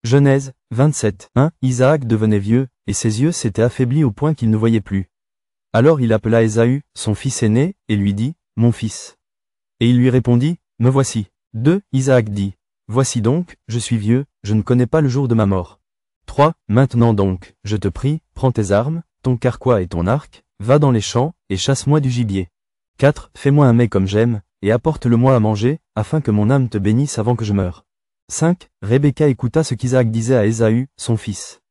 Genèse 27, 1. Isaac devenait vieux, et ses yeux s'étaient affaiblis au point qu'il ne voyait plus. Alors il appela Ésaü, son fils aîné, et lui dit, « Mon fils. » Et il lui répondit, « Me voici. » 2. Isaac dit, « Voici donc, je suis vieux, je ne connais pas le jour de ma mort. » 3. Maintenant donc, je te prie, prends tes armes, ton carquois et ton arc, va dans les champs, et chasse-moi du gibier. 4. Fais-moi un mets comme j'aime, et apporte-le-moi à manger, afin que mon âme te bénisse avant que je meure. 5. Rebecca écouta ce qu'Isaac disait à Ésaü, son fils.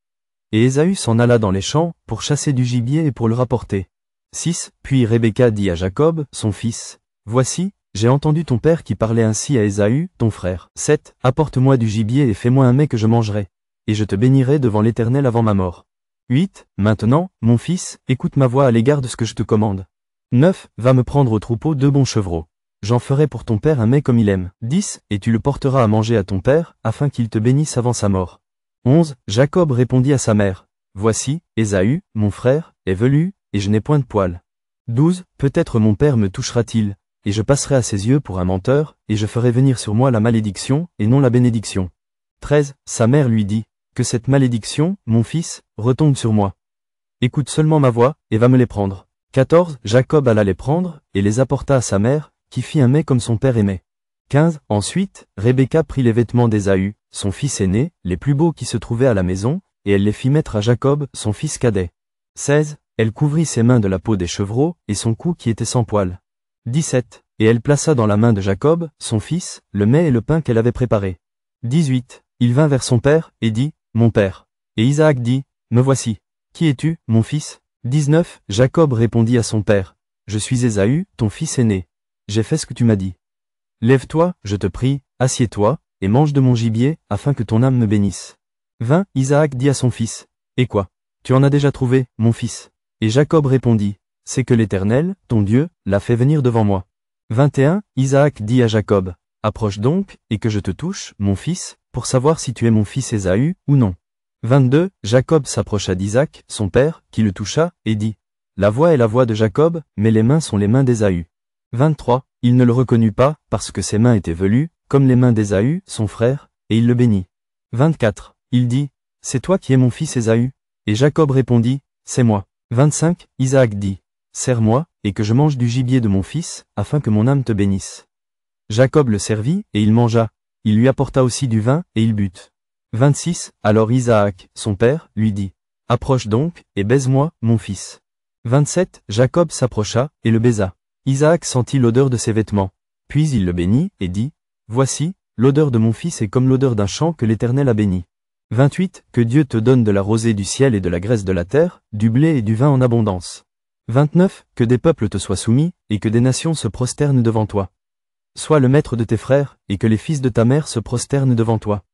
Et Ésaü s'en alla dans les champs, pour chasser du gibier et pour le rapporter. 6. Puis Rebecca dit à Jacob, son fils, « Voici, j'ai entendu ton père qui parlait ainsi à Ésaü, ton frère. 7. Apporte-moi du gibier et fais-moi un mets que je mangerai. Et je te bénirai devant l'Éternel avant ma mort. 8. Maintenant, mon fils, écoute ma voix à l'égard de ce que je te commande. 9. Va me prendre au troupeau 2 bons chevreaux. J'en ferai pour ton père un mets comme il aime. 10. Et tu le porteras à manger à ton père, afin qu'il te bénisse avant sa mort. 11. Jacob répondit à sa mère, « Voici, Ésaü, mon frère, est velu, et je n'ai point de poil. 12. Peut-être mon père me touchera-t-il, et je passerai à ses yeux pour un menteur, et je ferai venir sur moi la malédiction, et non la bénédiction. 13. Sa mère lui dit, « Que cette malédiction, mon fils, retombe sur moi. Écoute seulement ma voix, et va me les prendre. » 14. Jacob alla les prendre, et les apporta à sa mère, qui fit un mets comme son père aimait. 15. Ensuite, Rebecca prit les vêtements d'Ésaü, son fils aîné, les plus beaux qui se trouvaient à la maison, et elle les fit mettre à Jacob, son fils cadet. 16. Elle couvrit ses mains de la peau des chevreaux, et son cou qui était sans poil. 17. Et elle plaça dans la main de Jacob, son fils, le mets et le pain qu'elle avait préparé. 18. Il vint vers son père, et dit, « Mon père. » Et Isaac dit, « Me voici. Qui es-tu, mon fils ?» 19. Jacob répondit à son père, « Je suis Ésaü, ton fils aîné. J'ai fait ce que tu m'as dit. Lève-toi, je te prie, assieds-toi, et mange de mon gibier, afin que ton âme me bénisse. » 20. Isaac dit à son fils, « Et quoi? Tu en as déjà trouvé, mon fils. » Et Jacob répondit, « C'est que l'Éternel, ton Dieu, l'a fait venir devant moi. » 21. Isaac dit à Jacob, « Approche donc, et que je te touche, mon fils, pour savoir si tu es mon fils Ésaü, ou non. » 22. Jacob s'approcha d'Isaac, son père, qui le toucha, et dit, « La voix est la voix de Jacob, mais les mains sont les mains d'Ésaü. » 23. Il ne le reconnut pas, parce que ses mains étaient velues, comme les mains d'Ésaü, son frère, et il le bénit. 24. Il dit, « C'est toi qui es mon fils Ésaü. » Et Jacob répondit, « C'est moi. » 25. Isaac dit, « Sers-moi, et que je mange du gibier de mon fils, afin que mon âme te bénisse. » Jacob le servit, et il mangea. Il lui apporta aussi du vin, et il but. 26. Alors Isaac, son père, lui dit, « Approche donc, et baise-moi, mon fils. » 27. Jacob s'approcha, et le baisa. Isaac sentit l'odeur de ses vêtements. Puis il le bénit, et dit, « Voici, l'odeur de mon fils est comme l'odeur d'un champ que l'Éternel a béni. » 28. Que Dieu te donne de la rosée du ciel et de la graisse de la terre, du blé et du vin en abondance. 29. Que des peuples te soient soumis, et que des nations se prosternent devant toi. Sois le maître de tes frères, et que les fils de ta mère se prosternent devant toi.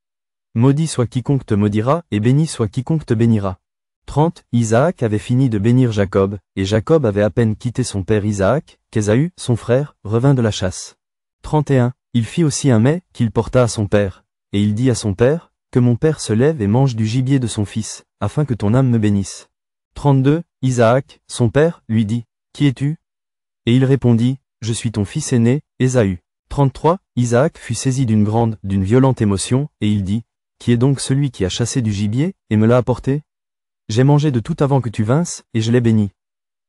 Maudit soit quiconque te maudira, et béni soit quiconque te bénira. 30. Isaac avait fini de bénir Jacob, et Jacob avait à peine quitté son père Isaac, qu'Ésaü, son frère, revint de la chasse. 31. Il fit aussi un mets, qu'il porta à son père, et il dit à son père, « Que mon père se lève et mange du gibier de son fils, afin que ton âme me bénisse. » 32. Isaac, son père, lui dit, « Qui es-tu? » Et il répondit, « Je suis ton fils aîné, Ésaü. » 33. Isaac fut saisi d'une violente émotion, et il dit, « Qui est donc celui qui a chassé du gibier, et me l'a apporté? J'ai mangé de tout avant que tu vinsses, et je l'ai béni.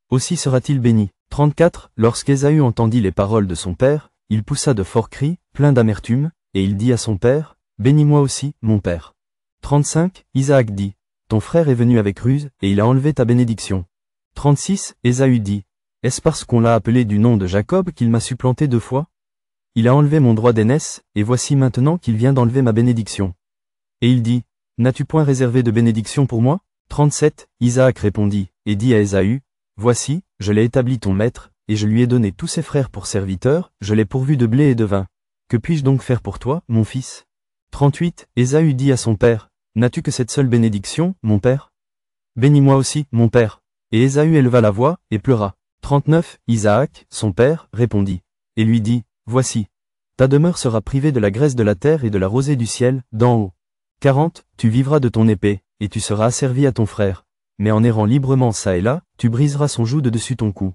Aussi sera-t-il béni. » 34. Lorsqu'Ésaü entendit les paroles de son père, il poussa de forts cris, pleins d'amertume, et il dit à son père, « Bénis-moi aussi, mon père. » 35. Isaac dit, « Ton frère est venu avec ruse, et il a enlevé ta bénédiction. » 36. Ésaü dit, « Est-ce parce qu'on l'a appelé du nom de Jacob qu'il m'a supplanté 2 fois? Il a enlevé mon droit d'aînesse, et voici maintenant qu'il vient d'enlever ma bénédiction. » Et il dit, « N'as-tu point réservé de bénédiction pour moi? » 37. Isaac répondit, et dit à Ésaü, « Voici, je l'ai établi ton maître, et je lui ai donné tous ses frères pour serviteurs, je l'ai pourvu de blé et de vin. Que puis-je donc faire pour toi, mon fils? » 38. Ésaü dit à son père, « N'as-tu que cette seule bénédiction, mon père? Bénis-moi aussi, mon père. » Et Ésaü éleva la voix, et pleura. 39. Isaac, son père, répondit, et lui dit, « Voici, ta demeure sera privée de la graisse de la terre et de la rosée du ciel, d'en haut. 40. Tu vivras de ton épée, et tu seras asservi à ton frère. Mais en errant librement çà et là, tu briseras son joug de dessus ton cou.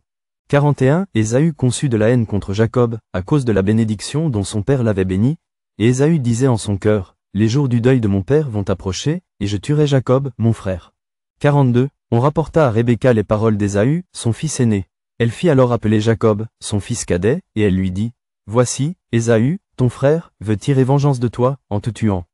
41. Ésaü conçut de la haine contre Jacob, à cause de la bénédiction dont son père l'avait béni, et Ésaü disait en son cœur, les jours du deuil de mon père vont approcher, et je tuerai Jacob, mon frère. 42. On rapporta à Rebecca les paroles d'Ésaü, son fils aîné. Elle fit alors appeler Jacob, son fils cadet, et elle lui dit, Voici, Ésaü, ton frère, veut tirer vengeance de toi, en te tuant.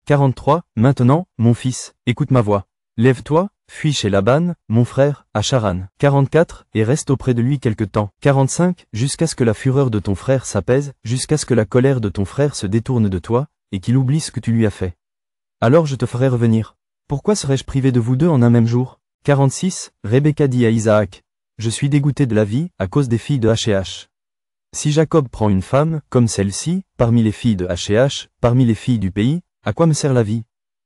43. Maintenant, mon fils, écoute ma voix. Lève-toi, fuis chez Laban, mon frère, à Charan. 44. Et reste auprès de lui quelque temps. 45. Jusqu'à ce que la fureur de ton frère s'apaise, jusqu'à ce que la colère de ton frère se détourne de toi, et qu'il oublie ce que tu lui as fait. Alors je te ferai revenir. Pourquoi serais-je privé de vous deux en un même jour? 46. Rebecca dit à Isaac, Je suis dégoûté de la vie, à cause des filles de H&H. Si Jacob prend une femme, comme celle-ci, parmi les filles de H&H, parmi les filles du pays, à quoi me sert la vie?